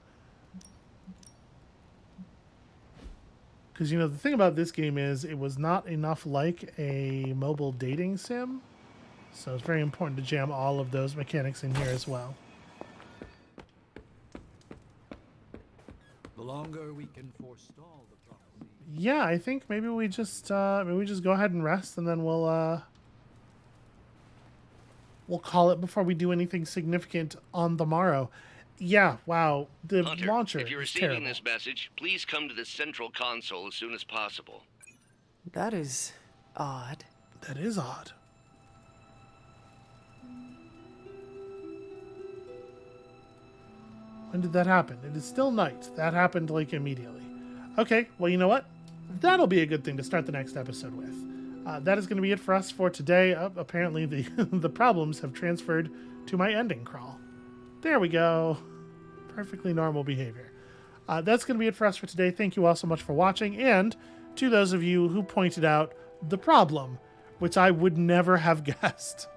Because, you know, the thing about this game is it was not enough like a mobile dating sim. So it's very important to jam all of those mechanics in here as well. The longer we can forestall the prophecy. Yeah, I think maybe we just go ahead and rest, and then we'll call it before we do anything significant on the morrow. Yeah, wow, the Hunter, launcher if you're is receiving terrible. this message, please come to the central console as soon as possible. That is odd. That is odd. When did that happen? It is still night. That happened like immediately. Okay, well, you know what? That'll be a good thing to start the next episode with. That is going to be it for us for today. Apparently the the problems have transferred to my ending crawl. There we go. Perfectly normal behavior. That's going to be it for us for today. Thank you all so much for watching. And to those of you who pointed out the problem, which I would never have guessed.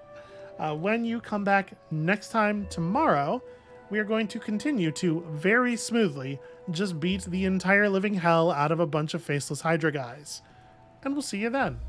When you come back next time tomorrow, we are going to continue to very smoothly just beat the entire living hell out of a bunch of faceless Hydra guys. And we'll see you then.